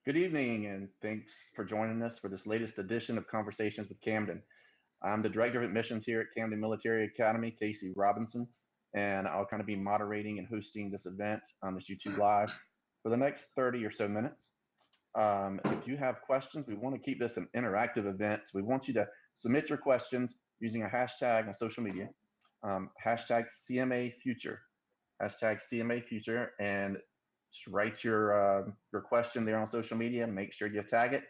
Good evening, and thanks for joining us for this latest edition of Conversations with Camden. I'm the Director of Admissions here at Camden Military Academy, Casey Robinson, and I'll kind of be moderating and hosting this event on this YouTube Live for the next 30 or so minutes. If you have questions, we want to keep this an interactive event. So we want you to submit your questions using a hashtag on social media, hashtag CMA Future, hashtag CMA Future, and just write your question there on social media. Make sure you tag it,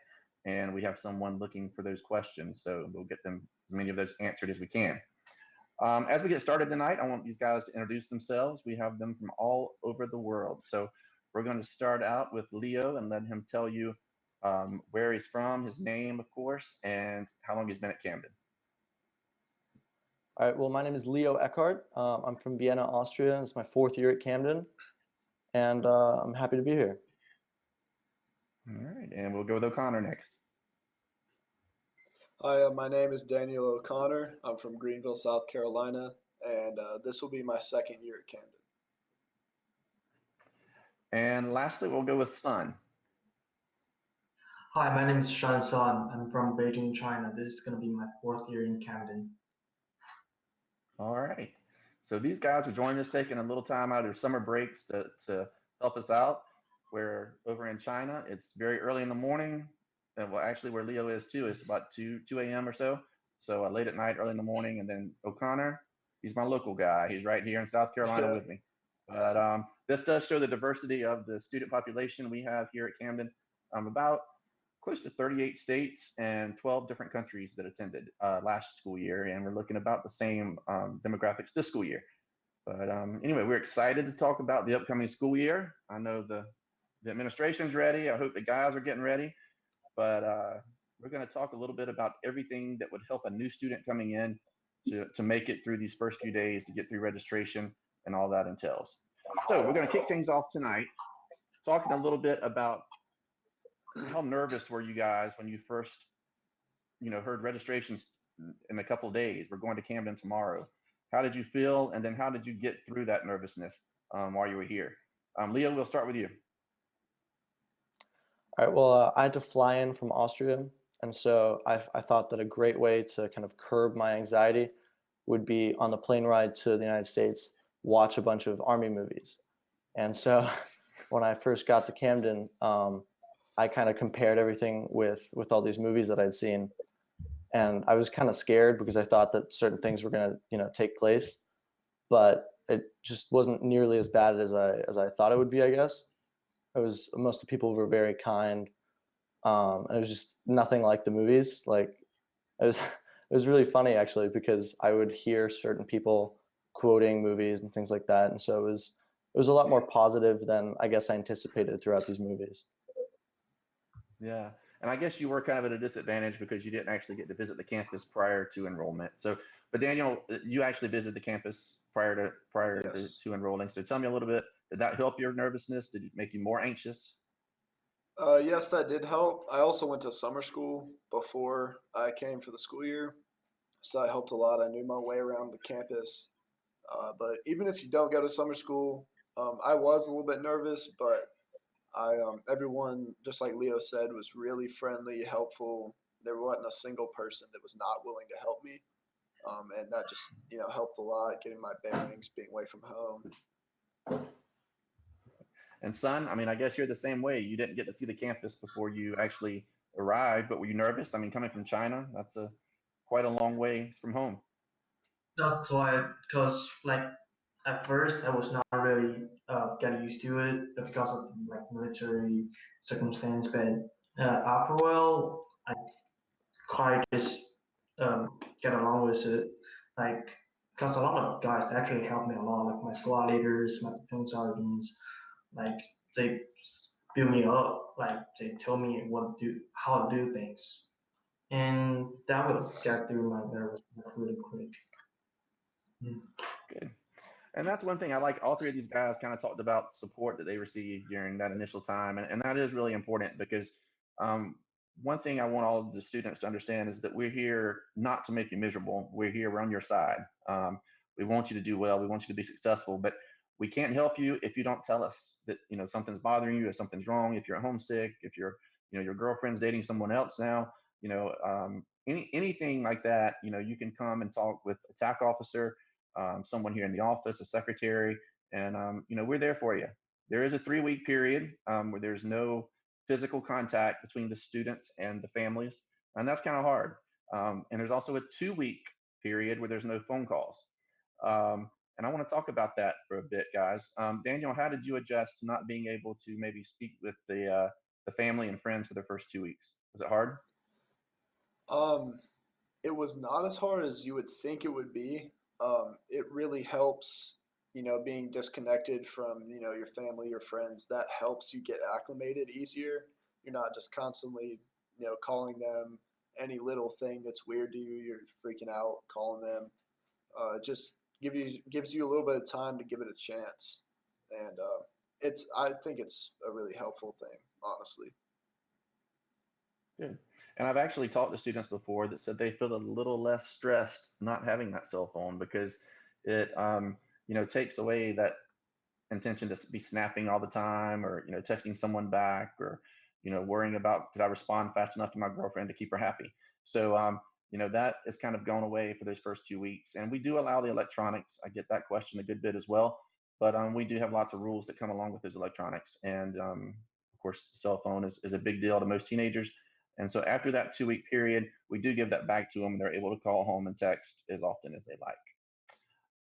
and we have someone looking for those questions, so we'll get them as many of those answered as we can. As we get started tonight, I want these guys to introduce themselves. We have them from all over the world, so we're going to start out with Leo and let him tell you where he's from, his name, of course, and how long he's been at Camden. All right, well, my name is Leo Eckhart. I'm from Vienna, Austria. It's my 4th year at Camden, and I'm happy to be here. All right, and we'll go with O'Connor next. Hi, my name is Daniel O'Connor. I'm from Greenville, South Carolina, and this will be my 2nd year at Camden. And lastly, we'll go with Sun. Hi, my name is Shan Sun. I'm from Beijing, China. This is going to be my 4th year in Camden. All right. So these guys are joining us, taking a little time out of their summer breaks to help us out. We're over in China. It's very early in the morning. And well, actually, where Leo is too, it's about 2 a.m. or so. So late at night, early in the morning. And then O'Connor, he's my local guy. He's right here in South Carolina with me. But this does show the diversity of the student population we have here at Camden. About close to 38 states and 12 different countries that attended last school year, and we're looking about the same demographics this school year. But anyway, we're excited to talk about the upcoming school year. I know the administration's ready. I hope the guys are getting ready. But we're going to talk a little bit about everything that would help a new student coming in to make it through these first few days, to get through registration and all that entails. So we're going to kick things off tonight, talking a little bit about how nervous were you guys when you first, heard registrations in a couple of days? We're going to Camden tomorrow. How did you feel? And then how did you get through that nervousness while you were here? Leo, we'll start with you. All right, well, I had to fly in from Austria, and so I thought that a great way to kind of curb my anxiety would be on the plane ride to the United States, watch a bunch of Army movies. And so when I first got to Camden, I kind of compared everything with all these movies that I'd seen, and I was kind of scared because I thought that certain things were going to take place, but it just wasn't nearly as bad as I thought it would be, I guess. Most of the people were very kind, and it was just nothing like the movies. Like it was really funny actually, because I would hear certain people quoting movies and things like that, and so it was a lot more positive than I guess I anticipated throughout these movies. Yeah, and I guess you were kind of at a disadvantage because you didn't actually get to visit the campus prior to enrollment. So, but Daniel, you actually visited the campus prior Yes. to enrolling. So tell me a little bit, did that help your nervousness? Did it make you more anxious? Yes, that did help. I also went to summer school before I came for the school year, so that helped a lot. I knew my way around the campus. But even if you don't go to summer school, I was a little bit nervous, but everyone, just like Leo said, was really friendly, helpful. There wasn't a single person that was not willing to help me, and that just helped a lot, getting my bearings, being away from home. And son, I mean, I guess you're the same way. You didn't get to see the campus before you actually arrived, but were you nervous? I mean, coming from China, that's quite a long way from home. Not quite, because at first I was not really getting used to it because of military circumstance, but after a while I quite just get along with it. Like, because a lot of guys actually helped me a lot, like my squad leaders, my platoon sergeants, like they build me up, like they told me how to do things, and that would get through my nerves really quick. Good. And that's one thing I like. All three of these guys kind of talked about support that they received during that initial time. And that is really important because one thing I want all of the students to understand is that we're here not to make you miserable. We're on your side. We want you to do well. We want you to be successful, but we can't help you if you don't tell us that, something's bothering you, if something's wrong, if you're homesick, if you're your girlfriend's dating someone else now, anything like that, you can come and talk with a TAC officer, someone here in the office, a secretary, and we're there for you. There is a 3-week period where there's no physical contact between the students and the families, and that's kind of hard. And there's also a 2-week period where there's no phone calls. And I want to talk about that for a bit, guys. Daniel, how did you adjust to not being able to maybe speak with the family and friends for the first 2 weeks? Was it hard? Um, it was not as hard as you would think it would be. It really helps, being disconnected from, your family, your friends. That helps you get acclimated easier. You're not just constantly, calling them. Any little thing that's weird to you, you're freaking out calling them. Just gives you a little bit of time to give it a chance, and I think it's a really helpful thing, honestly. Good. And I've actually talked to students before that said they feel a little less stressed not having that cell phone because it, takes away that intention to be snapping all the time, or texting someone back, or worrying about, did I respond fast enough to my girlfriend to keep her happy. So that is kind of going away for those first 2 weeks, and we do allow the electronics. I get that question a good bit as well, but we do have lots of rules that come along with those electronics, and of course the cell phone is a big deal to most teenagers. And so after that 2-week period, we do give that back to them, and they're able to call home and text as often as they like.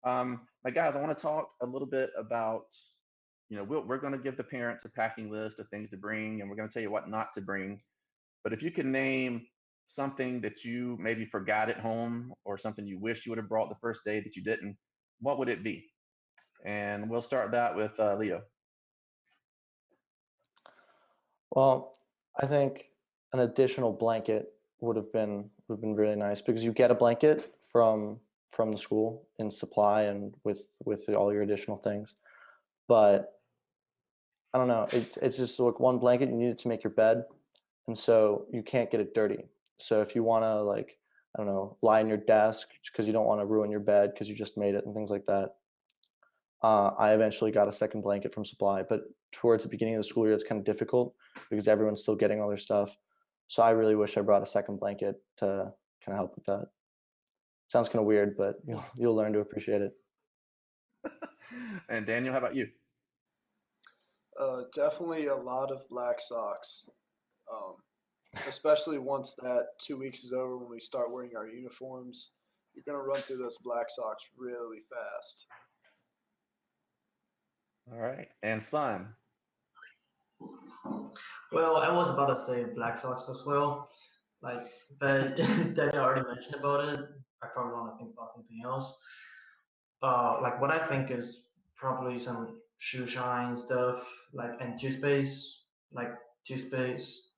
Now, guys, I want to talk a little bit about, we're going to give the parents a packing list of things to bring, and we're going to tell you what not to bring. But if you can name something that you maybe forgot at home, or something you wish you would have brought the first day that you didn't, what would it be? And we'll start that with Leo. Well, I think an additional blanket would have been really nice, because you get a blanket from the school in supply and with all your additional things. But I don't know, it's just like one blanket, you need it to make your bed, and so you can't get it dirty. So if you want to, like, I don't know, lie in your desk because you don't want to ruin your bed because you just made it and things like that. I eventually got a second blanket from supply, but towards the beginning of the school year, it's kind of difficult because everyone's still getting all their stuff. So I really wish I brought a second blanket to kind of help with that. Sounds kind of weird, but you'll learn to appreciate it. And Daniel, how about you? Definitely a lot of black socks, um, especially once that 2 weeks is over when we start wearing our uniforms. You're gonna run through those black socks really fast. All right. And Son. Well, I was about to say Black Sox as well, like, but Daniel already mentioned about it. I probably want to think about something else. Like what I think is probably some shoe shine stuff, like, and toothpaste, like toothpaste,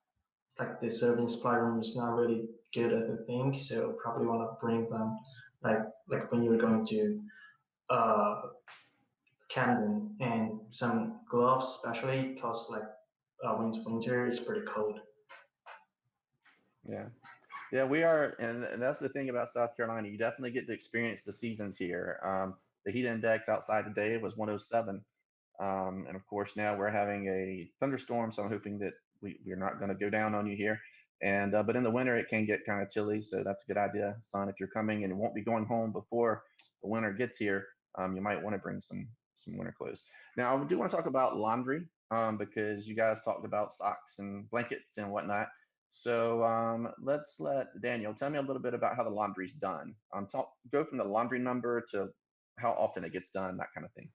like the serving supply room is not really good at the thing, so probably want to bring them, like when you're going to uh Camden, and some gloves, especially because like when it's winter, it's pretty cold. Yeah. Yeah, we are, and that's the thing about South Carolina. You definitely get to experience the seasons here. The heat index outside today was 107, and of course now we're having a thunderstorm, so I'm hoping that we're not going to go down on you here. And but in the winter it can get kind of chilly, so that's a good idea, Son. If you're coming and won't be going home before the winter gets here, you might want to bring some winter clothes. Now I do want to talk about laundry, because you guys talked about socks and blankets and whatnot. So let's let Daniel tell me a little bit about how the laundry's done. Go from the laundry number to how often it gets done, that kind of thing.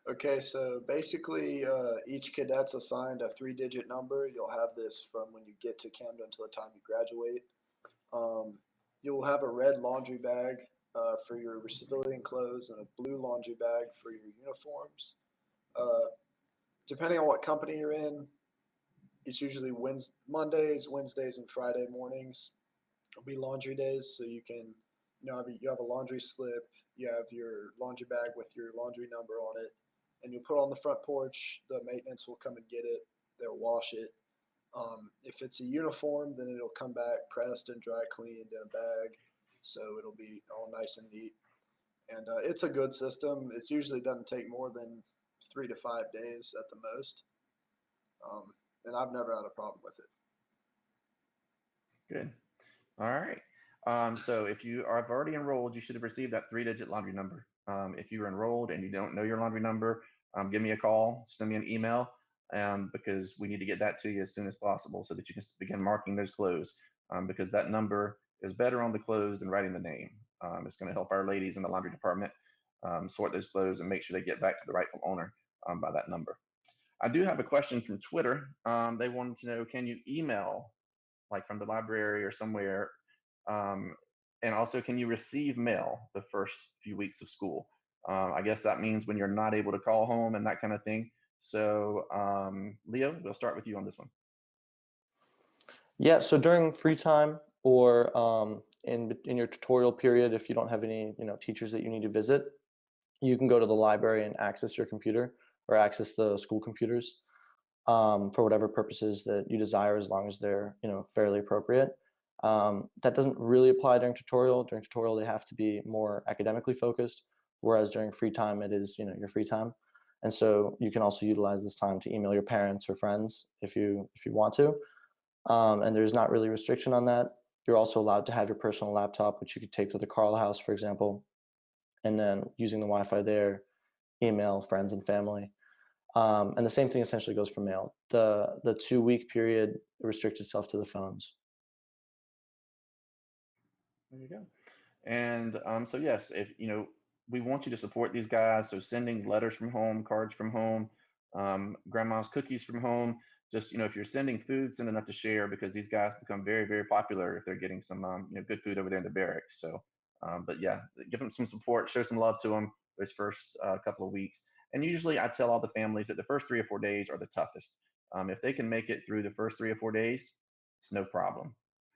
Okay, so basically, each cadet's assigned a three-digit number. You'll have this from when you get to Camden until the time you graduate. Um, you'll have a red laundry bag for your civilian clothes and a blue laundry bag for your uniforms. Uh, Depending on what company you're in, it's usually Mondays, Wednesdays, and Friday mornings will be laundry days. So you can, you have a laundry slip, you have your laundry bag with your laundry number on it, and you put it on the front porch. The maintenance will come and get it. They'll wash it. If it's a uniform, then it'll come back pressed and dry cleaned in a bag, so it'll be all nice and neat. And it's a good system. It usually doesn't take more than 3 to 5 days at the most. Um, and I've never had a problem with it. Good. All right. So if you are already enrolled, you should have received that 3-digit laundry number. If you are enrolled and you don't know your laundry number, give me a call, send me an email, because we need to get that to you as soon as possible so that you can begin marking those clothes, because that number is better on the clothes than writing the name. It's going to help our ladies in the laundry department sort those clothes and make sure they get back to the rightful owner by that number. I do have a question from Twitter. They wanted to know, can you email, like from the library or somewhere? And also, can you receive mail the first few weeks of school? I guess that means when you're not able to call home and that kind of thing. So, Leo, we'll start with you on this one. Yeah, so during free time or in your tutorial period, if you don't have any teachers that you need to visit, you can go to the library and access your computer or access the school computers for whatever purposes that you desire, as long as they're fairly appropriate. That doesn't really apply during tutorial. During tutorial, they have to be more academically focused, whereas during free time, it is your free time. And so you can also utilize this time to email your parents or friends if you want to. And there's not really restriction on that. You're also allowed to have your personal laptop, which you could take to the Carl house, for example, and then using the Wi-Fi there, email friends and family. And the same thing essentially goes for mail. The 2-week period restricts itself to the phones. There you go. And so yes, if we want you to support these guys. So sending letters from home, cards from home, grandma's cookies from home. Just if you're sending food, send enough to share, because these guys become very, very popular if they're getting some good food over there in the barracks. So, but yeah, give them some support, show some love to them those first couple of weeks. And usually, I tell all the families that the first 3 or 4 days are the toughest. If they can make it through the first 3 or 4 days, it's no problem.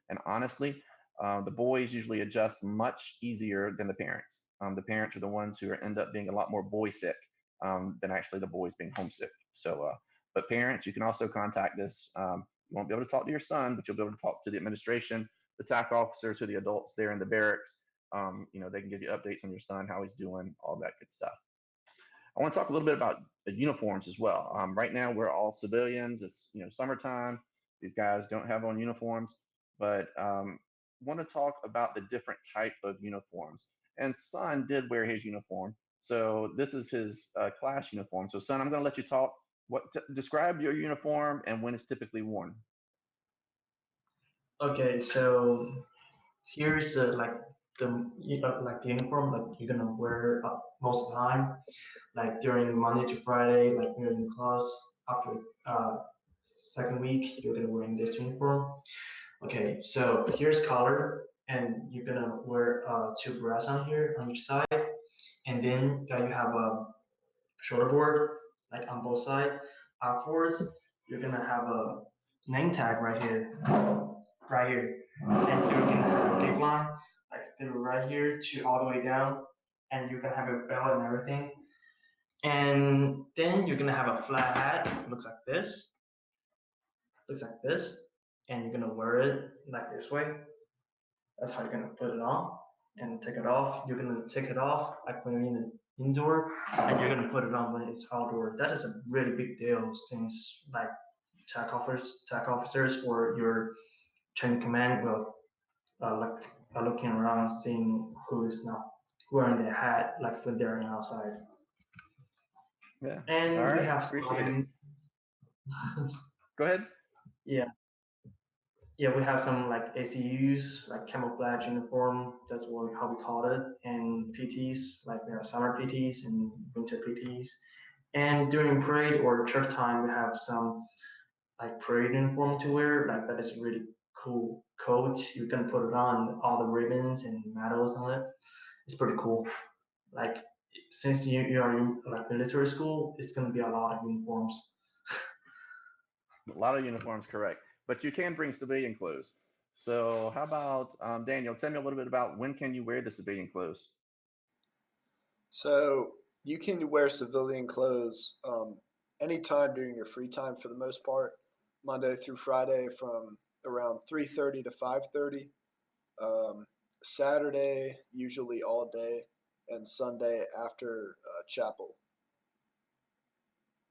And honestly, the boys usually adjust much easier than the parents. The parents are the ones who end up being a lot more boy sick than actually the boys being homesick. So, but parents, you can also contact us. You won't be able to talk to your son, but you'll be able to talk to the administration, the TAC officers, who are the adults there in the barracks. They can give you updates on your son, how he's doing, all that good stuff. I want to talk a little bit about the uniforms as well. Right now, we're all civilians. It's summertime. These guys don't have on uniforms, but want to talk about the different type of uniforms. And Son did wear his uniform, so this is his class uniform. So Son, I'm going to let you talk. Describe your uniform and when it's typically worn. Okay, so here's the uniform like you're gonna wear most of the time, like during Monday to Friday, like you're in class. After second week, you're gonna wear this uniform. Okay, so here's color, and you're gonna wear 2 brass on here on each side, and then you have a shoulder board like on both sides. Afterwards, you're gonna have a name tag right here, and you're gonna have a big line like through right here to all the way down, and you're gonna have a belt and everything. And then you're gonna have a flat hat, looks like this, and you're gonna wear it like this way. That's how you're gonna put it on and take it off. You're gonna take it off like when you're in the indoor, and you're gonna put it on when it's outdoor. That is a really big deal, since like TAC officers or your chain of command will looking around, seeing who is not wearing their hat, like when they're outside. Yeah. And All we right. have Appreciate it. some, Go ahead. yeah, yeah, we have some like ACUs, like camouflage uniform. That's how we call it. And PTs, like there are summer PTs and winter PTs. And during parade or church time, we have some like parade uniform to wear. Like that is really cool coat. You can put it on all the ribbons and medals on it. It's pretty cool. Like since you are in like military school, it's gonna be a lot of uniforms. A lot of uniforms, correct. But you can bring civilian clothes. So how about Daniel? Tell me a little bit about when can you wear the civilian clothes? So you can wear civilian clothes anytime during your free time for the most part, Monday through Friday from around 3:30 to 5:30. Saturday usually all day, and Sunday after chapel.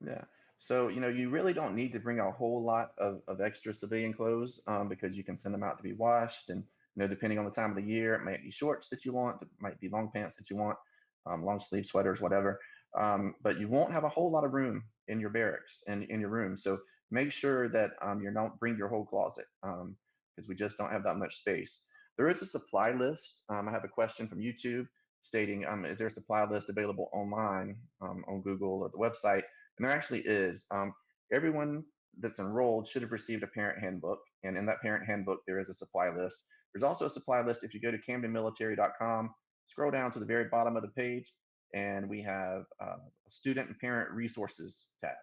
Yeah. So, you really don't need to bring a whole lot of extra civilian clothes because you can send them out to be washed. And, depending on the time of the year, it might be shorts that you want, it might be long pants that you want, long sleeve sweaters, whatever. But you won't have a whole lot of room in your barracks and in your room. So make sure that you don't bring your whole closet because we just don't have that much space. There is a supply list. I have a question from YouTube stating, is there a supply list available online on Google or the website? And there actually is. Everyone that's enrolled should have received a parent handbook. And in that parent handbook, there is a supply list. There's also a supply list if you go to camdenmilitary.com, scroll down to the very bottom of the page, and we have a student and parent resources tab.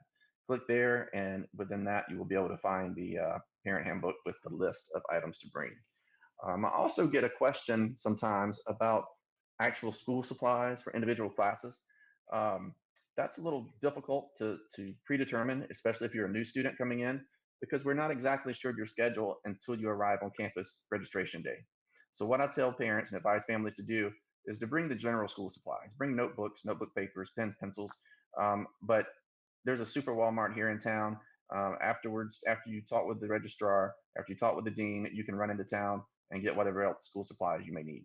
Click there, and within that, you will be able to find the parent handbook with the list of items to bring. I also get a question sometimes about actual school supplies for individual classes. Um, that's a little difficult to predetermine, especially if you're a new student coming in, because we're not exactly sure of your schedule until you arrive on campus registration day. So what I tell parents and advise families to do is to bring the general school supplies, bring notebooks, notebook papers, pen, pencils. But there's a super Walmart here in town. Afterwards, after you talk with the registrar, after you talk with the dean, you can run into town and get whatever else school supplies you may need.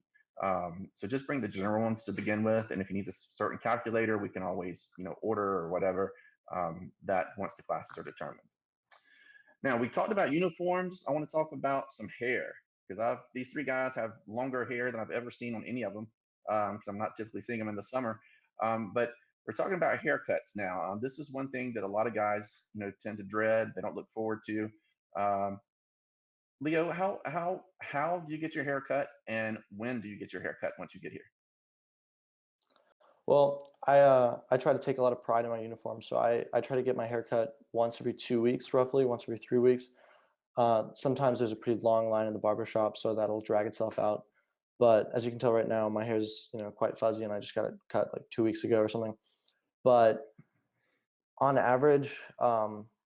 So just bring the general ones to begin with, and if you need a certain calculator, we can always order or whatever that once the classes are determined. Now we talked about uniforms. I want to talk about some hair because these three guys have longer hair than I've ever seen on any of them because I'm not typically seeing them in the summer. But we're talking about haircuts now. This is one thing that a lot of guys tend to dread. They don't look forward to. Um, Leo, how do you get your hair cut, and when do you get your hair cut once you get here? Well, I try to take a lot of pride in my uniform, so I try to get my hair cut once every 2 weeks, roughly once every 3 weeks. Sometimes there's a pretty long line in the barber shop, so that'll drag itself out. But as you can tell right now, my hair's quite fuzzy, and I just got it cut like 2 weeks ago or something. But on average,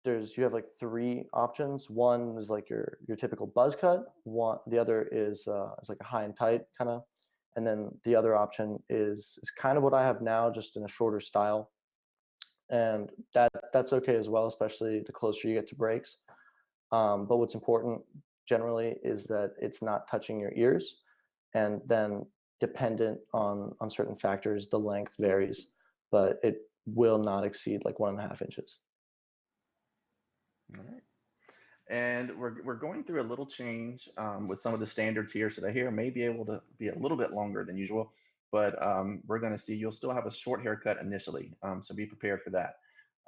you have like three options. One is like your typical buzz cut. The other is like a high and tight kind of, and then the other option is kind of what I have now, just in a shorter style, and that's okay as well, especially the closer you get to breaks. But what's important generally is that it's not touching your ears, and then dependent on certain factors, the length varies, but it will not exceed like 1.5 inches. All right. And we're going through a little change with some of the standards here. So the hair may be able to be a little bit longer than usual, but we're going to see you'll still have a short haircut initially. So be prepared for that.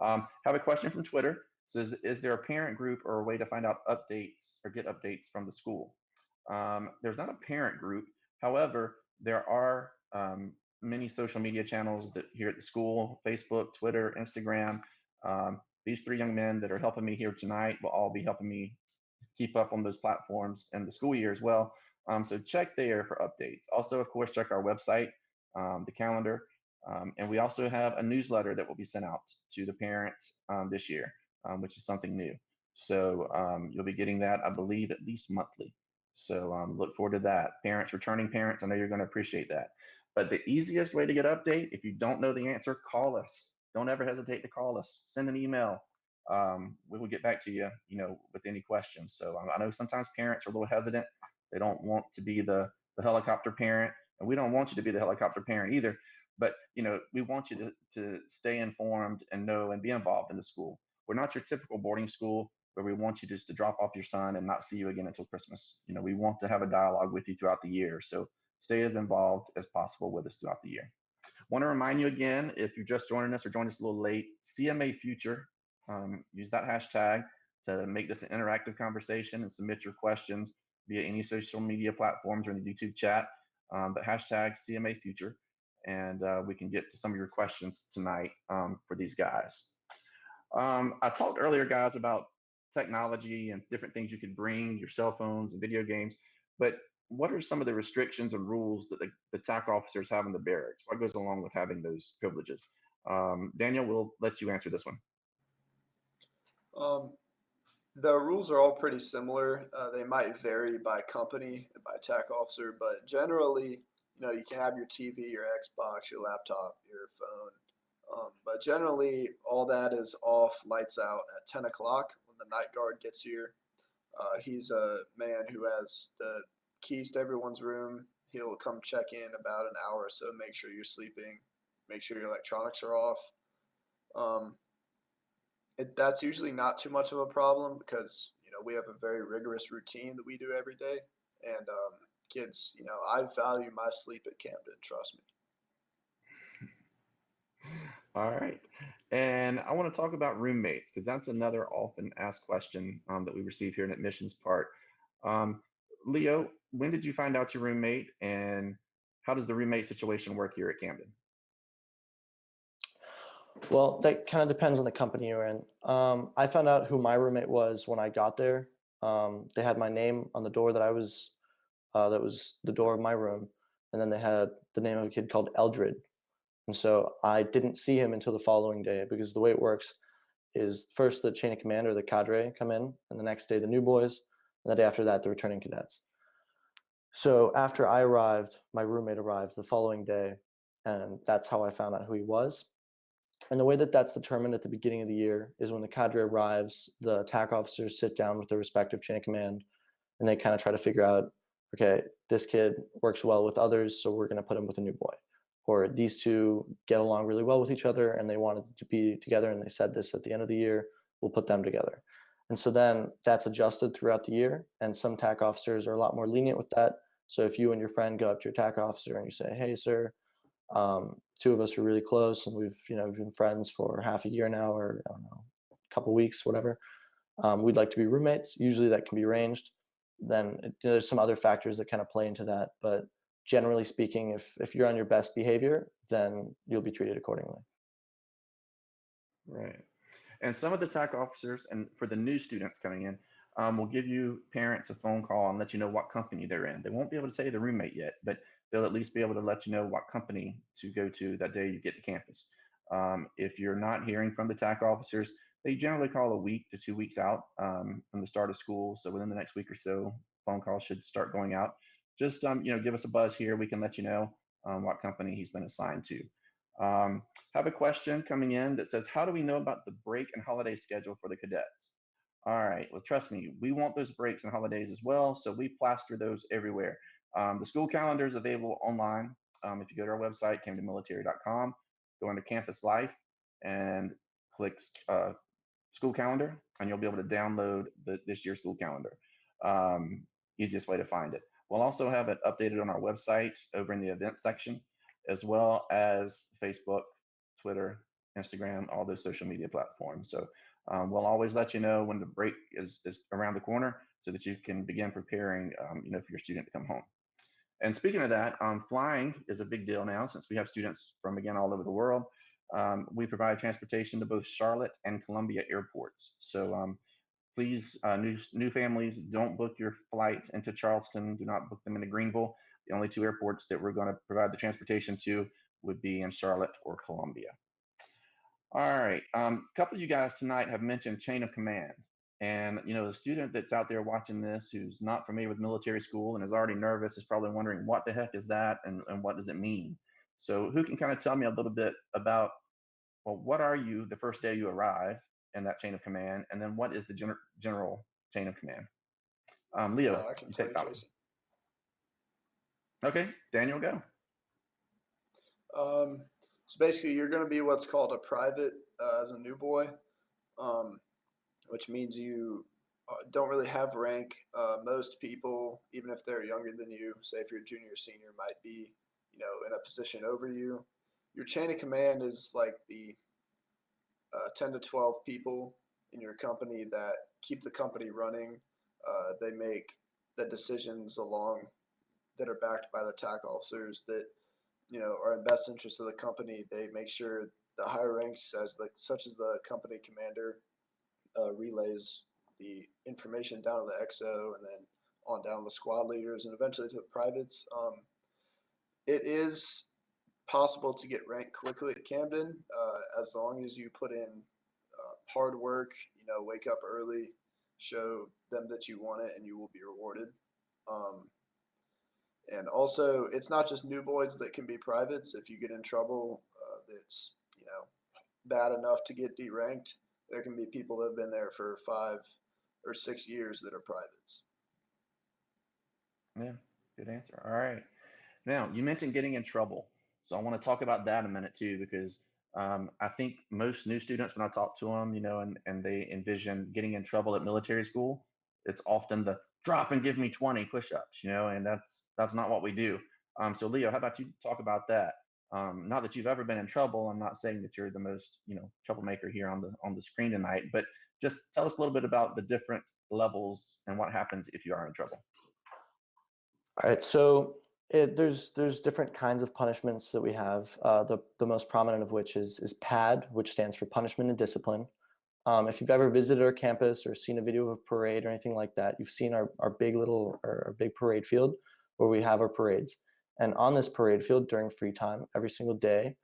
Have a question from Twitter. It says, is there a parent group or a way to find out updates or get updates from the school? There's not a parent group. However, there are many social media channels that here at the school: Facebook, Twitter, Instagram. These three young men that are helping me here tonight will all be helping me keep up on those platforms in the school year as well. So check there for updates. Also, of course, check our website, the calendar, and we also have a newsletter that will be sent out to the parents this year, which is something new. So you'll be getting that, I believe, at least monthly. So look forward to that. Parents, returning parents, I know you're going to appreciate that. But the easiest way to get update, if you don't know the answer, call us. Don't ever hesitate to call us. Send an email. We will get back to you, with any questions. So I know sometimes parents are a little hesitant. They don't want to be the helicopter parent, and we don't want you to be the helicopter parent either. But we want you to stay informed and know and be involved in the school. We're not your typical boarding school where we want you just to drop off your son and not see you again until Christmas. We want to have a dialogue with you throughout the year. So stay as involved as possible with us throughout the year. Want to remind you again, if you're just joining us or joined us a little late, CMA Future, use that hashtag to make this an interactive conversation and submit your questions via any social media platforms or in the YouTube chat. But hashtag CMA Future, and we can get to some of your questions tonight for these guys. I talked earlier, guys, about technology and different things you could bring, your cell phones and video games, but what are some of the restrictions and rules that the TAC officers have in the barracks? What goes along with having those privileges? Daniel, we'll let you answer this one. Um, the rules are all pretty similar. They might vary by company and by TAC officer, but generally, you can have your TV, your Xbox, your laptop, your phone, But generally, all that is off, lights out at 10 o'clock when the night guard gets here. He's a man who has the keys to everyone's room. He'll come check in about an hour or so, make sure you're sleeping, make sure your electronics are off. Um, that's usually not too much of a problem because we have a very rigorous routine that we do every day, and kids, I value my sleep at Camden. Trust me. All right. And I want to talk about roommates because that's another often asked question that we receive here in admissions part. Um, Leo, when did you find out your roommate and how does the roommate situation work here at Camden? Well, that kind of depends on the company you're in. I found out who my roommate was when I got there. They had my name on the door that was the door of my room, and then they had the name of a kid called Eldred. And so I didn't see him until the following day because the way it works is first the chain of command or the cadre come in, and the next day the new boys, and the day after that the returning cadets. So after I arrived, my roommate arrived the following day, and that's how I found out who he was. And the way that that's determined at the beginning of the year is when the cadre arrives, the attack officers sit down with their respective chain of command, and they kind of try to figure out, okay, this kid works well with others, so we're going to put him with a new boy. Or these two get along really well with each other and they wanted to be together and they said this at the end of the year, we'll put them together. And so then that's adjusted throughout the year, and some TAC officers are a lot more lenient with that. So if you and your friend go up to your TAC officer and you say, hey, sir, two of us are really close and we've been friends for half a year now, or I don't know, a couple weeks, whatever. We'd like to be roommates. Usually that can be arranged. Then there's some other factors that kind of play into that, but generally speaking, if you're on your best behavior, then you'll be treated accordingly. Right. And some of the TAC officers, and for the new students coming in, will give you parents a phone call and let you know what company they're in. They won't be able to say the roommate yet, but they'll at least be able to let you know what company to go to that day you get to campus. If you're not hearing from the TAC officers, they generally call a week to 2 weeks out from the start of school. So within the next week or so, phone calls should start going out. Just give us a buzz here. We can let you know what company he's been assigned to. Have a question coming in that says, how do we know about the break and holiday schedule for the cadets? All right, well, trust me, we want those breaks and holidays as well, so we plaster those everywhere. The school calendar is available online. If you go to our website, camdenmilitary.com, go into Campus Life and click school calendar, and you'll be able to download this year's school calendar. Easiest way to find it. We'll also have it updated on our website over in the events section, as well as Facebook, Twitter, Instagram, all those social media platforms. So we'll always let you know when the break is around the corner so that you can begin preparing, for your student to come home. And speaking of that, flying is a big deal now since we have students from, again, all over the world. We provide transportation to both Charlotte and Columbia airports. So please, new families, don't book your flights into Charleston. Do not book them into Greenville. The only two airports that we're going to provide the transportation to would be in Charlotte or Columbia. All right. A couple of you guys tonight have mentioned chain of command. And, the student that's out there watching this who's not familiar with military school and is already nervous is probably wondering, what the heck is that and what does it mean? So who can kind of tell me a little bit about, well, what are you the first day you arrive in that chain of command? And then what is the general chain of command? Leo, I can you tell take you, that one. Jason. Okay, Daniel, go. So basically, you're going to be what's called a private as a new boy, which means you don't really have rank. Most people, even if they're younger than you, say if you're a junior or senior, might be, in a position over you. Your chain of command is like the 10 to 12 people in your company that keep the company running. They make the decisions along that are backed by the TAC officers that are in best interest of the company. They make sure the higher ranks, such as the company commander, relays the information down to the XO and then on down to the squad leaders and eventually to the privates. It is possible to get ranked quickly at Camden as long as you put in hard work, wake up early, show them that you want it, and you will be rewarded. And also, it's not just new boys that can be privates. If you get in trouble, it's bad enough to get deranked. There can be people that have been there for 5 or 6 years that are privates. Yeah, good answer. All right. Now, you mentioned getting in trouble. So I want to talk about that a minute too, because I think most new students, when I talk to them, and they envision getting in trouble at military school, it's often the drop and give me 20 push-ups, and that's not what we do. So Leo, how about you talk about that? Not that you've ever been in trouble. I'm not saying that you're the most, troublemaker here on the screen tonight, but just tell us a little bit about the different levels and what happens if you are in trouble. All right, so there's different kinds of punishments that we have. The most prominent of which is PAD, which stands for punishment and discipline. If you've ever visited our campus or seen a video of a parade or anything like that, you've seen our big parade field where we have our parades. And on this parade field during free time, every single day,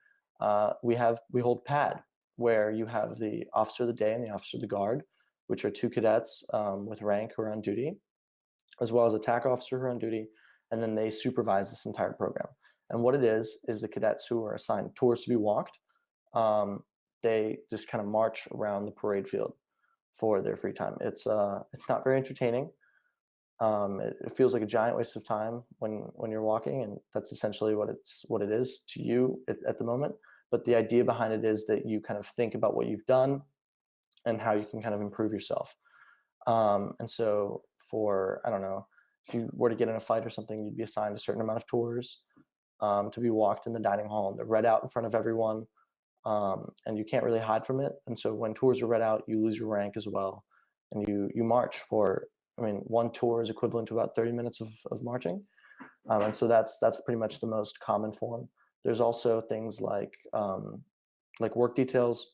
we hold PAD, where you have the officer of the day and the officer of the guard, which are two cadets with rank who are on duty, as well as a TAC officer who are on duty, and then they supervise this entire program. And what it is the cadets who are assigned tours to be walked, they just kind of march around the parade field for their free time. It's not very entertaining. It feels like a giant waste of time when you're walking, and that's essentially what it is to you at the moment. But the idea behind it is that you kind of think about what you've done and how you can kind of improve yourself. And so for, I don't know, if you were to get in a fight or something, you'd be assigned a certain amount of tours to be walked in the dining hall, and they're read out in front of everyone. And you can't really hide from it. And so when tours are read out, you lose your rank as well. And you march for, one tour is equivalent to about 30 minutes of marching. And so that's pretty much the most common form. There's also things like work details,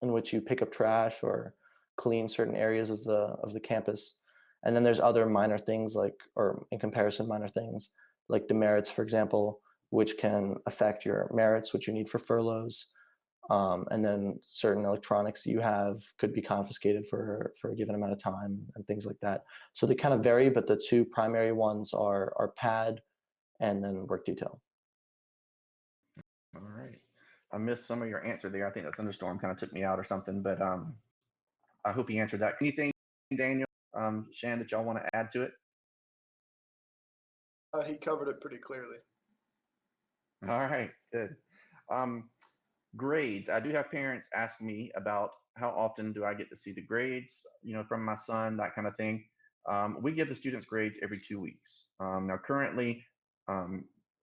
in which you pick up trash or clean certain areas of the campus. And then there's other minor things or in comparison, minor things like demerits, for example, which can affect your merits, which you need for furloughs. And then certain electronics that you have could be confiscated for a given amount of time and things like that. So they kind of vary, but the two primary ones are PAD and then work detail. All right. I missed some of your answer there. I think that thunderstorm kind of took me out or something, but I hope you answered that. Anything, Daniel, Shan, that y'all want to add to it? He covered it pretty clearly. All right, good. Grades. I do have parents ask me about how often do I get to see the grades, from my son, that kind of thing. We give the students grades every 2 weeks. Now, currently,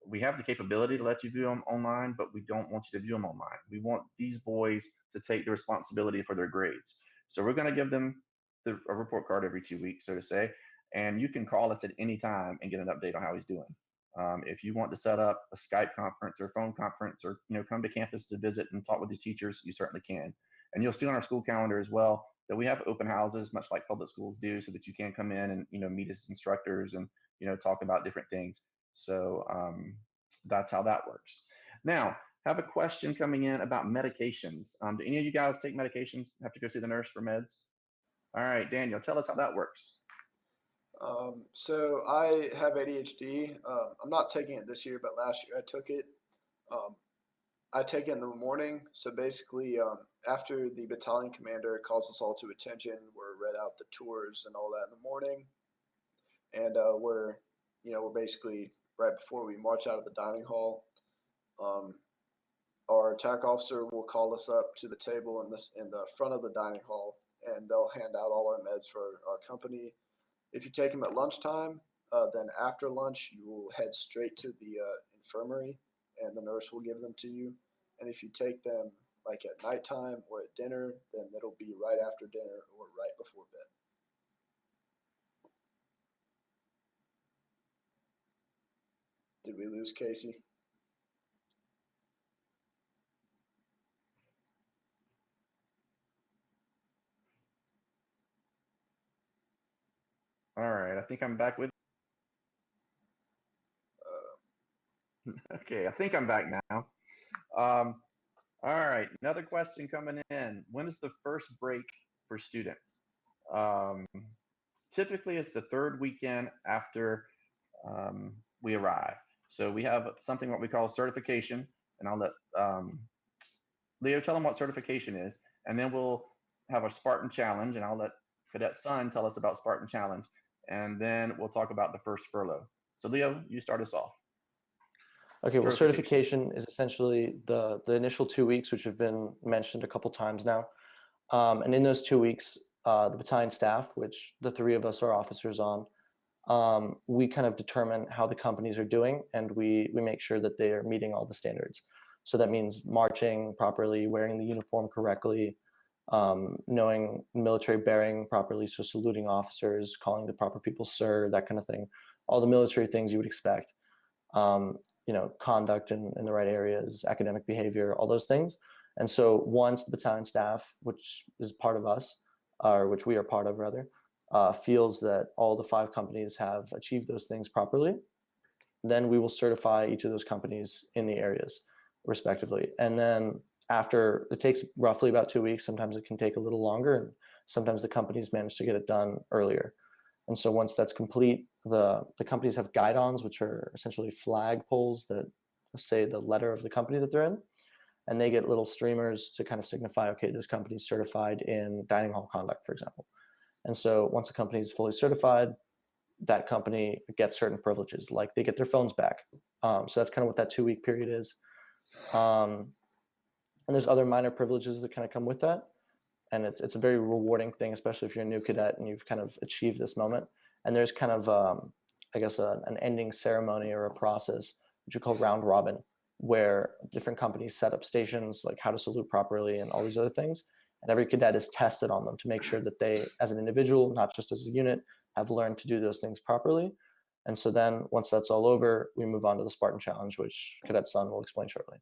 we have the capability to let you view them online, but we don't want you to view them online. We want these boys to take the responsibility for their grades. So we're going to give them a report card every 2 weeks, so to say, and you can call us at any time and get an update on how he's doing. If you want to set up a Skype conference or phone conference, or come to campus to visit and talk with these teachers, you certainly can. And you'll see on our school calendar as well that we have open houses, much like public schools do, so that you can come in and meet as instructors and talk about different things. So that's how that works. Now, I have a question coming in about medications. Do any of you guys take medications? Have to go see the nurse for meds? All right, Daniel, tell us how that works. So I have ADHD. I'm not taking it this year, but last year I took it. I take it in the morning. So basically, after the battalion commander calls us all to attention, we're read out the tours and all that in the morning. And we're basically right before we march out of the dining hall. Our TAC officer will call us up to the table in the front of the dining hall, and they'll hand out all our meds for our company. If you take them at lunchtime, then after lunch, you will head straight to the infirmary, and the nurse will give them to you. And if you take them like at nighttime or at dinner, then it'll be right after dinner or right before bed. Did we lose Casey? All right, I think I'm back with. Okay, I think I'm back now. All right, another question coming in. When is the first break for students? Typically, it's the third weekend after we arrive. So we have something what we call certification, and I'll let Leo, tell them what certification is, and then we'll have a Spartan challenge, and I'll let Cadet Sun tell us about Spartan challenge, and then we'll talk about the first furlough. So Leo, you start us off. Okay, well, certification is essentially the initial 2 weeks, which have been mentioned a couple times now. And in those 2 weeks, the battalion staff, which the three of us are officers on, we kind of determine how the companies are doing, and we make sure that they are meeting all the standards. So that means marching properly, wearing the uniform correctly, knowing military bearing properly, so saluting officers, calling the proper people sir, that kind of thing. All the military things you would expect. Conduct in the right areas, academic behavior, all those things. And so once the battalion staff, which is part of us, or which we are part of rather, feels that all the 5 companies have achieved those things properly, then we will certify each of those companies in the areas respectively. And then after, it takes roughly about 2 weeks, sometimes it can take a little longer, and sometimes the companies manage to get it done earlier. And so once that's complete, the companies have guidons, which are essentially flag poles that say the letter of the company that they're in. And they get little streamers to kind of signify, okay, this company is certified in dining hall conduct, for example. And so once a company is fully certified, that company gets certain privileges, like they get their phones back. So that's kind of what that 2 week period is. And there's other minor privileges that kind of come with that. And it's a very rewarding thing, especially if you're a new cadet and you've kind of achieved this moment. And there's kind of, an ending ceremony or a process, which we call round robin, where different companies set up stations, like how to salute properly and all these other things. And every cadet is tested on them to make sure that they, as an individual, not just as a unit, have learned to do those things properly. And so then once that's all over, we move on to the Spartan challenge, which Cadet Sun will explain shortly.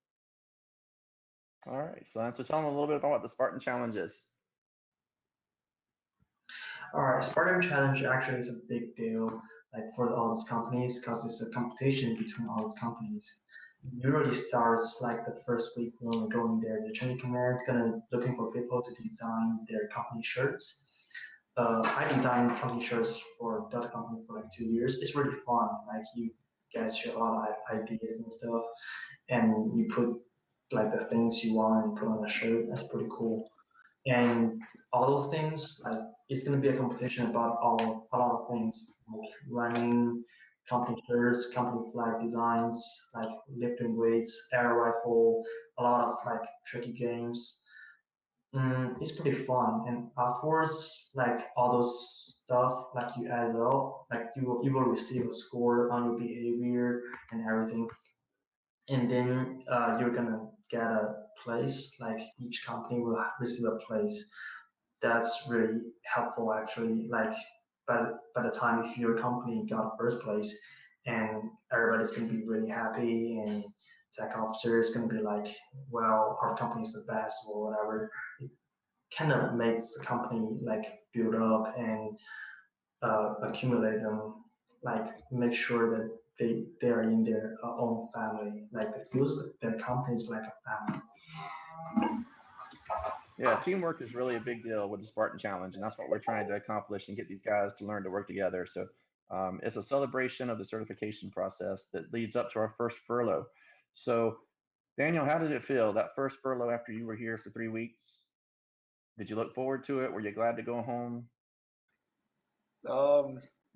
All right, so tell them a little bit about what the Spartan challenge is. All right, Spartan Challenge actually is a big deal, like for all these companies, because it's a competition between all these companies. It usually starts like the first week when we're going there. The training command gonna looking for people to design their company shirts. I designed company shirts for Delta company for like 2 years. It's really fun. Like you guys share a lot of ideas and stuff, and you put like the things you want and put on a shirt. That's pretty cool. And all those things, like it's gonna be a competition about a lot of things, like running, company shirts, company flag designs, like lifting weights, air rifle, a lot of like tricky games. It's pretty fun, and afterwards, like all those stuff, like you add it up, like you will receive a score on your behavior and everything, and then you're gonna get a place. Like each company will receive a place. That's really helpful actually. Like by the time if your company got first place, and everybody's gonna be really happy, and tech officer is gonna be like, well, our company's the best or whatever. It kind of makes the company like build up and accumulate them, like make sure that they are in their own family, like it feels their company is like a family. Yeah, teamwork is really a big deal with the Spartan Challenge, and that's what we're trying to accomplish and get these guys to learn to work together. So it's a celebration of the certification process that leads up to our first furlough. So, Daniel, how did it feel that first furlough after you were here for 3 weeks? Did you look forward to it? Were you glad to go home?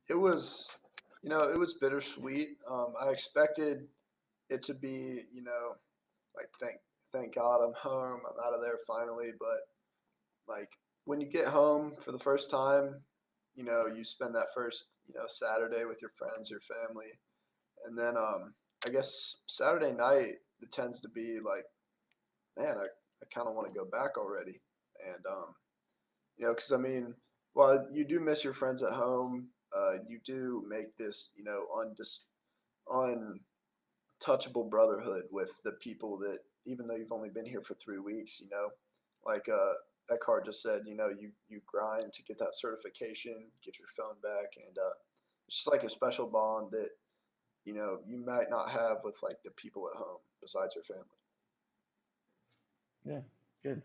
It was, it was bittersweet. I expected it to be, like thank God I'm home, I'm out of there finally. But like when you get home for the first time, you spend that first, Saturday with your friends, your family, and then I guess Saturday night it tends to be like, man, I kind of want to go back already, and because I mean, while you do miss your friends at home, you do make this, untouchable brotherhood with the people that, even though you've only been here for 3 weeks, like Eckhart just said, you grind to get that certification, get your phone back, and it's just like a special bond that you might not have with like the people at home besides your family. Yeah, good.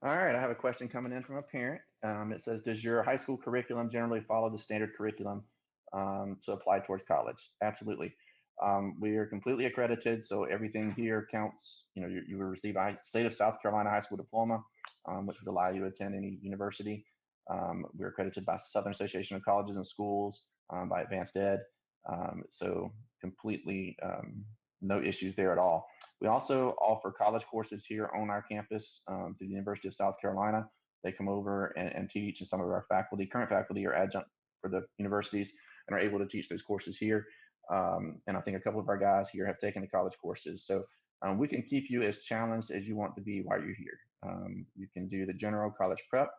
All right, I have a question coming in from a parent. It says, does your high school curriculum generally follow the standard curriculum to apply towards college? Absolutely. We are completely accredited, so everything here counts. You will receive a state of South Carolina high school diploma, which would allow you to attend any university. We're accredited by Southern Association of Colleges and Schools, by Advanced Ed, so completely no issues there at all. We also offer college courses here on our campus through the University of South Carolina. They come over and teach, and some of our current faculty are adjunct for the universities and are able to teach those courses here. And I think a couple of our guys here have taken the college courses. So we can keep you as challenged as you want to be while you're here. You can do the general college prep,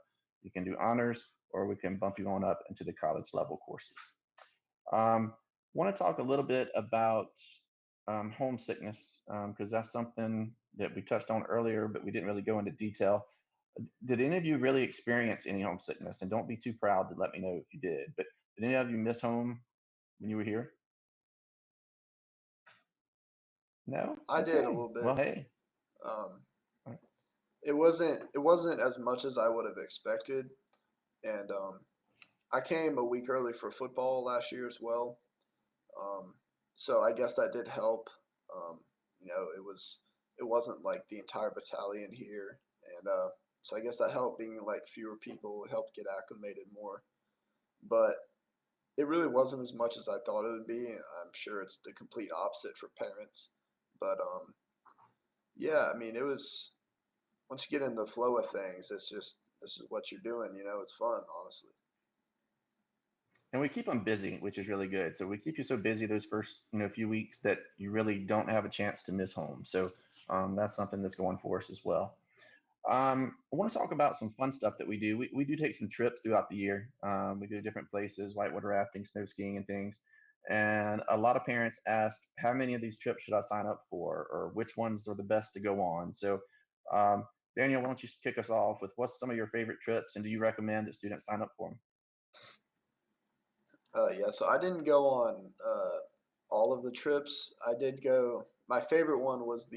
you can do honors, or we can bump you on up into the college level courses. Want to talk a little bit about homesickness, because that's something that we touched on earlier, but we didn't really go into detail. Did any of you really experience any homesickness? And don't be too proud to let me know if you did, but did any of you miss home when you were here? No? I did a Okay. little bit. Well, hey. Um, it wasn't as much as I would have expected, and I came a week early for football last year as well. So I guess that did help. It wasn't like the entire battalion here, and so I guess that helped being like fewer people helped get acclimated more. But it really wasn't as much as I thought it would be. I'm sure it's the complete opposite for parents. But yeah, I mean, it was once you get in the flow of things, it's just this is what you're doing. It's fun, honestly. And we keep them busy, which is really good. So we keep you so busy those first, few weeks that you really don't have a chance to miss home. So that's something that's going for us as well. I want to talk about some fun stuff that we do. We do take some trips throughout the year. We go to different places, whitewater rafting, snow skiing, and things. And a lot of parents ask, how many of these trips should I sign up for, or which ones are the best to go on? So, Daniel, why don't you kick us off with what's some of your favorite trips, and do you recommend that students sign up for them? Yeah, so I didn't go on all of the trips. I did go. My favorite one was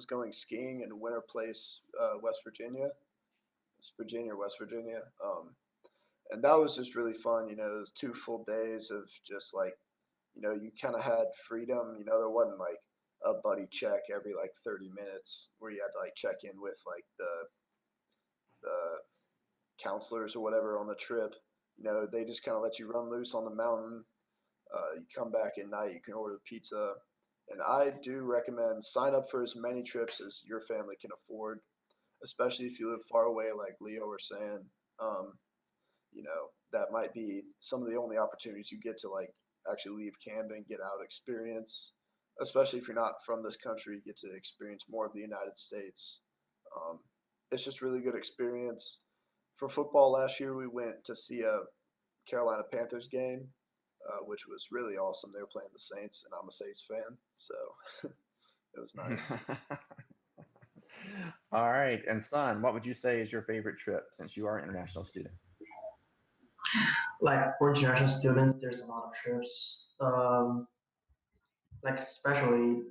going skiing in Winter Place, West Virginia. It's Virginia or West Virginia. And that was just really fun. It was 2 full days of just like, you kind of had freedom. There wasn't like a buddy check every like 30 minutes where you had to like check in with like the counselors or whatever on the trip. They just kind of let you run loose on the mountain. You come back at night, you can order pizza. And I do recommend sign up for as many trips as your family can afford, especially if you live far away, like Leo was saying. Um, that might be some of the only opportunities you get to like actually leave Camden, get out experience, especially if you're not from this country, you get to experience more of the United States. Um, it's just really good experience. For football last year, we went to see a Carolina Panthers game, which was really awesome. They were playing the Saints, and I'm a Saints fan, so it was nice. All right. And son, what would you say is your favorite trip since you are an international student? Like for international students, there's a lot of trips. Like especially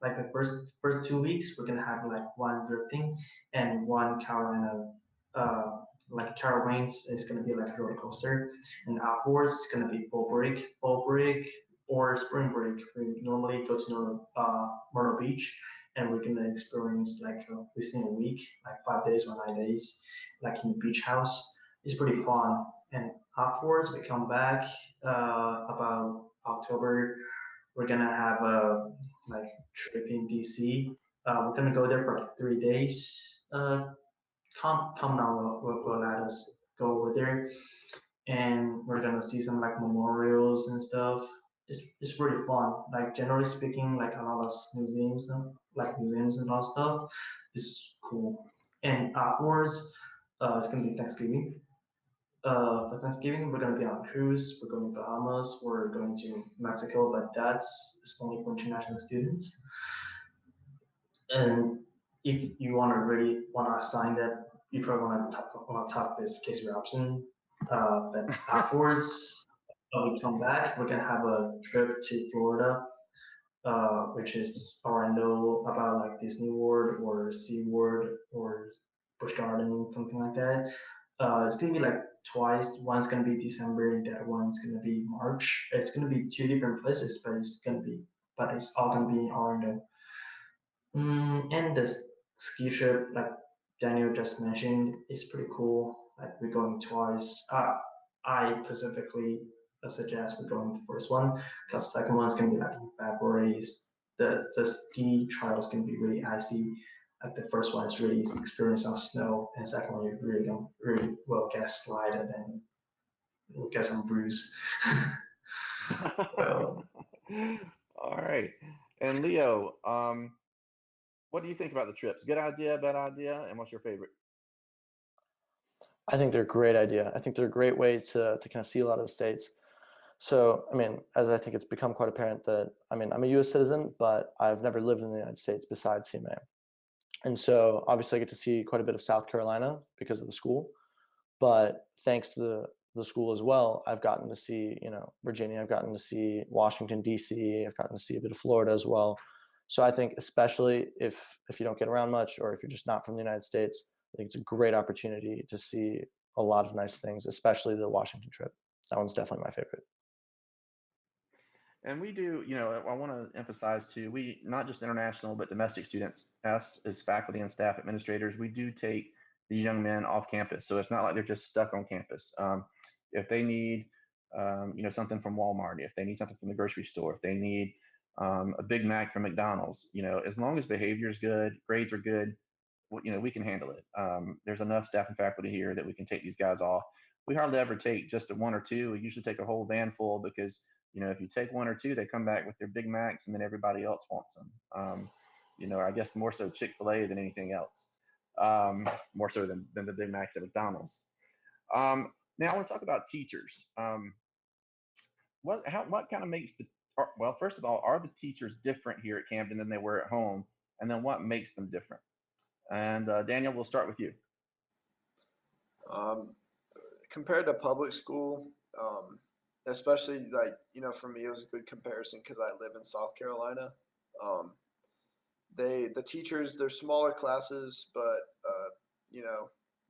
like the first 2 weeks, we're gonna have like one drifting and one Carolina like Carowinds is gonna be like a roller coaster, and afterwards it's gonna be fall break or spring break. We normally go to Myrtle Beach, and we're gonna experience like within a week, like 5 days or 9 days, like in the beach house. It's pretty fun. And afterwards we come back about October. We're gonna have a like trip in DC. We're gonna go there for like 3 days. Come now will let us go over there, and we're gonna see some like memorials and stuff. It's really fun. Like generally speaking, like a lot of museums and all stuff is cool. And afterwards, it's gonna be Thanksgiving. For Thanksgiving, we're going to be on a cruise. We're going to Bahamas. We're going to Mexico, but that's it's only for international students. And if you want to really want to assign that, you probably want to top this case you're absent. But afterwards, when we come back, we're going to have a trip to Florida, which is Orlando, about like Disney World or Sea World or Busch Garden, something like that. It's gonna be like twice. One's gonna be December, and the other one's gonna be March. It's gonna be two different places, but it's all gonna be in Orlando. And the ski trip, like Daniel just mentioned, is pretty cool. Like we're going twice. I specifically suggest we're going to the first one because the second one's gonna be like in February. The ski trial is gonna be really icy. Like the first one is really experience on snow, and second one you really don't really well get slide and then you'll get some bruise. Well, All right. And Leo, what do you think about the trips? Good idea, bad idea, and what's your favorite? I think they're a great idea. I think they're a great way to kind of see a lot of the states. So, I mean, as I think it's become quite apparent that, I mean, I'm a US citizen, but I've never lived in the United States besides CMA. And so obviously I get to see quite a bit of South Carolina because of the school. But thanks to the school as well, I've gotten to see, Virginia, I've gotten to see Washington, D.C., I've gotten to see a bit of Florida as well. So I think especially if you don't get around much or if you're just not from the United States, I think it's a great opportunity to see a lot of nice things, especially the Washington trip. That one's definitely my favorite. And we do, I want to emphasize too, we not just international, but domestic students, us as faculty and staff administrators, we do take these young men off campus. So it's not like they're just stuck on campus. If they need, something from Walmart, if they need something from the grocery store, if they need a Big Mac from McDonald's, as long as behavior is good, grades are good, we can handle it. There's enough staff and faculty here that we can take these guys off. We hardly ever take just a one or two. We usually take a whole van full because if you take one or two, they come back with their Big Macs and then everybody else wants them. I guess more so Chick-fil-A than anything else, more so than the Big Macs at McDonald's. Now I want to talk about teachers. What kind of makes well, first of all, are the teachers different here at Camden than they were at home? And then what makes them different? And Daniel, we'll start with you. Compared to public school, especially for me, it was a good comparison because I live in South Carolina. The teachers, they're smaller classes, but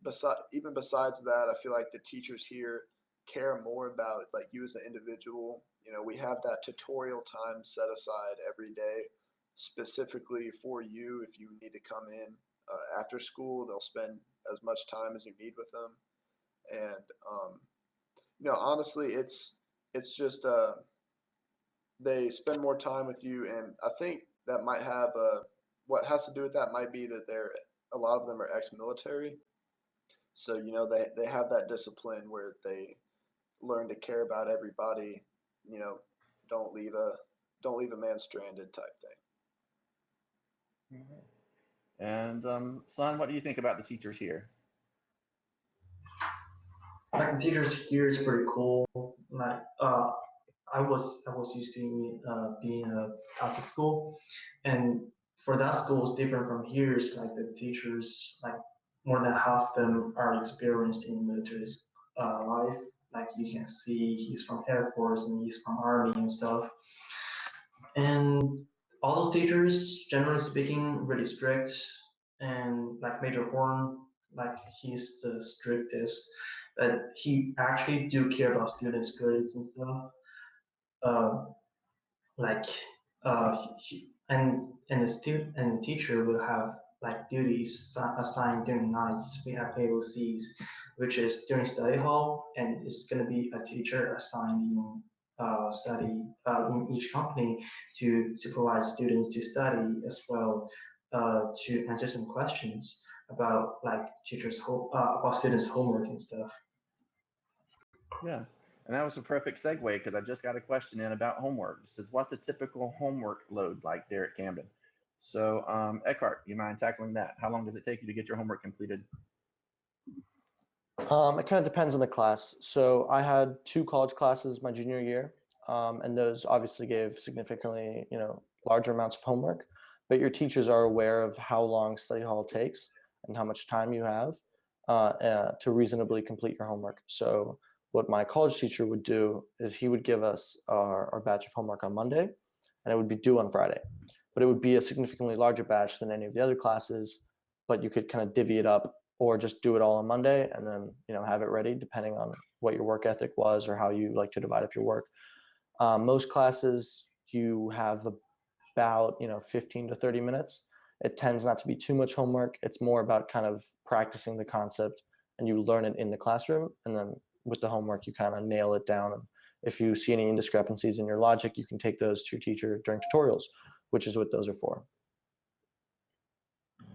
besides that, I feel like the teachers here care more about like you as an individual. We have that tutorial time set aside every day specifically for you. If you need to come in after school, they'll spend as much time as you need with them. And honestly, it's just they spend more time with you, and I think that might have what has to do with that might be that a lot of them are ex-military, so they have that discipline where they learn to care about everybody. Don't leave a man stranded type thing. And son, what do you think about the teachers here? like the teachers here is pretty cool. Like I was used to being a Catholic school, and for that school, it's different from here. It's like the teachers, like more than half of them are experienced in military life. Like you can see, he's from Air Force and he's from Army and stuff. And all those teachers, generally speaking, really strict. And like Major Horn, like he's the strictest, but he actually do care about students' grades and stuff. Uh, like and the student and the teacher will have like duties assigned during nights. We have AOCs, which is during study hall, and it's going to be a teacher assigned in study in each company to supervise students to study as well, to answer some questions about like about students' homework and stuff. Yeah. And that was a perfect segue because I just got a question in about homework. It says, what's the typical homework load like there at Camden? So, Eckhart, you mind tackling that? How long does it take you to get your homework completed? It kind of depends on the class. So I had 2 college classes my junior year, and those obviously gave significantly, larger amounts of homework. But your teachers are aware of how long study hall takes and how much time you have to reasonably complete your homework. So what my college teacher would do is he would give us our batch of homework on Monday, and it would be due on Friday. But it would be a significantly larger batch than any of the other classes, but you could kind of divvy it up or just do it all on Monday and then, have it ready depending on what your work ethic was or how you like to divide up your work. Most classes you have about 15 to 30 minutes. It tends not to be too much homework. It's more about kind of practicing the concept, and you learn it in the classroom, and then with the homework you kind of nail it down. And if you see any indiscrepancies in your logic, you can take those to your teacher during tutorials, which is what those are for.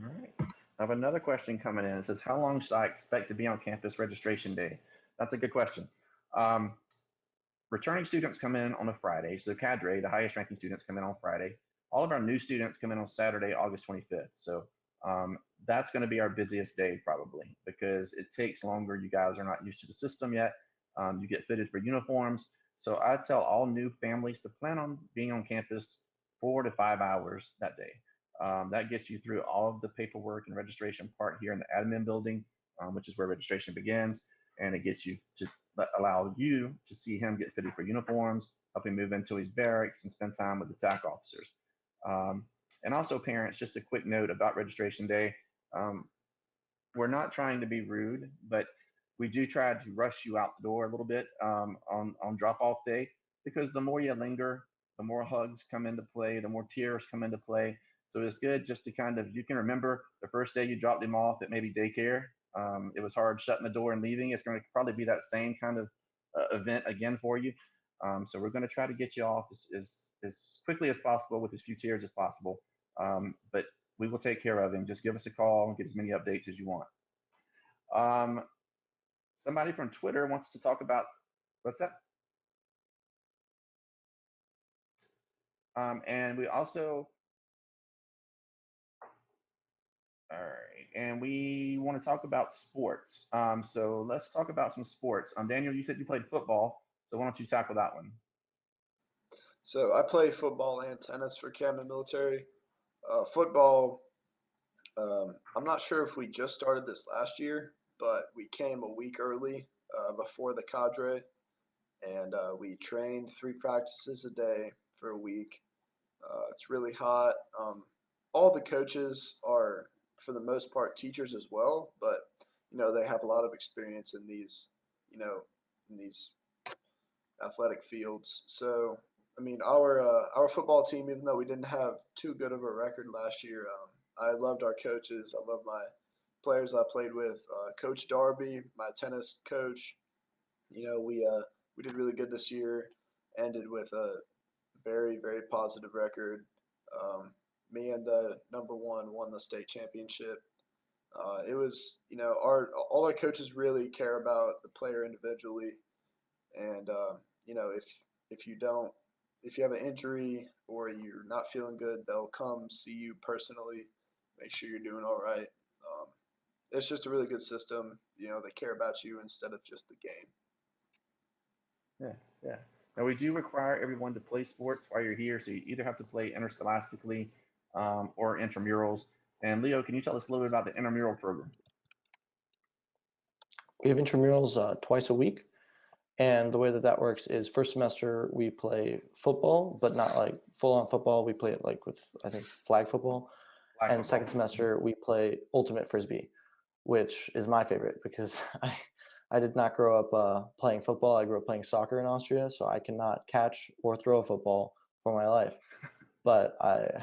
All right. I have another question coming in. It says, how long should I expect to be on campus registration day? That's a good question. Returning students come in on a Friday. So cadre, the highest ranking students, come in on Friday. All of our new students come in on Saturday, August 25th. So that's going to be our busiest day probably, because it takes longer. You guys are not used to the system yet. You get fitted for uniforms. So I tell all new families to plan on being on campus 4 to 5 hours that day. That gets you through all of the paperwork and registration part here in the admin building, which is where registration begins. And it gets you to allow you to see him get fitted for uniforms, help him move into his barracks and spend time with the TAC officers. And also parents, just a quick note about registration day. We're not trying to be rude, but we do try to rush you out the door a little bit on drop-off day, because the more you linger, the more hugs come into play, the more tears come into play. So it's good just to kind of, you can remember the first day you dropped him off at maybe daycare. It was hard shutting the door and leaving. It's going to probably be that same kind of event again for you. So we're going to try to get you off as quickly as possible with as few tears as possible. But we will take care of him. Just give us a call and get as many updates as you want. Somebody from Twitter wants to talk about, what's that? And we also, all right, and we want to talk about sports. So let's talk about some sports. Daniel, you said you played football, so why don't you tackle that one? So I play football and tennis for Camden Military. Football, I'm not sure if we just started this last year, but we came a week early before the cadre, and we trained 3 practices a day for a week. It's really hot. All the coaches are, for the most part, teachers as well, but they have a lot of experience in these, in these athletic fields. So I mean, our football team, even though we didn't have too good of a record last year, I loved our coaches. I love my players I played with. Coach Darby, my tennis coach, we did really good this year. Ended with a very, very positive record. Me and the number one won the state championship. It was, all our coaches really care about the player individually, and if you don't, if you have an injury or you're not feeling good, they'll come see you personally, make sure you're doing all right. It's just a really good system. They care about you instead of just the game. Yeah, yeah. Now we do require everyone to play sports while you're here, so you either have to play interscholastically or intramurals. And Leo, can you tell us a little bit about the intramural program? We have intramurals twice a week. And the way that works is first semester we play football, but not like full on football. We play it like with, I think, flag football. And second semester we play ultimate frisbee, which is my favorite because I did not grow up playing football. I grew up playing soccer in Austria, so I cannot catch or throw a football for my life. But I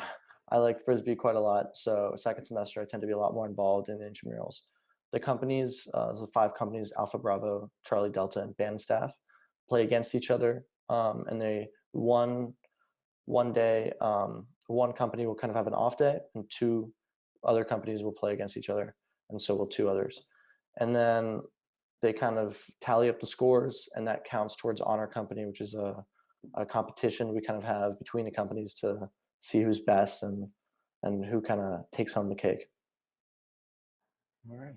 like frisbee quite a lot. So second semester I tend to be a lot more involved in intramurals. The companies, the 5 companies, Alpha Bravo, Charlie Delta, and band staff, play against each other. And they one day, one company will kind of have an off day, and 2 other companies will play against each other, and so will 2 others. And then they kind of tally up the scores, and that counts towards honor company, which is a competition we kind of have between the companies to see who's best and who kind of takes home the cake. All right.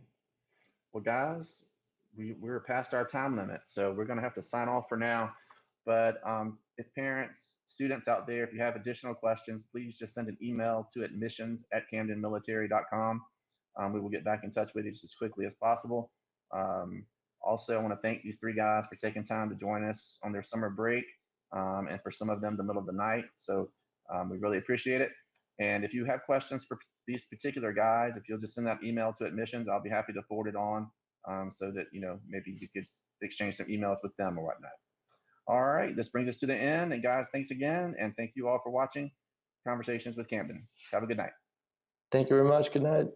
Well, guys, we're past our time limit, so we're going to have to sign off for now. But if parents, students out there, if you have additional questions, please just send an email to admissions@camdenmilitary.com. We will get back in touch with you just as quickly as possible. Also, I want to thank these 3 guys for taking time to join us on their summer break, and for some of them, the middle of the night. So we really appreciate it. And if you have questions for these particular guys, if you'll just send that email to admissions, I'll be happy to forward it on, so that, maybe you could exchange some emails with them or whatnot. All right, this brings us to the end. And guys, thanks again. And thank you all for watching Conversations with Camden. Have a good night. Thank you very much. Good night.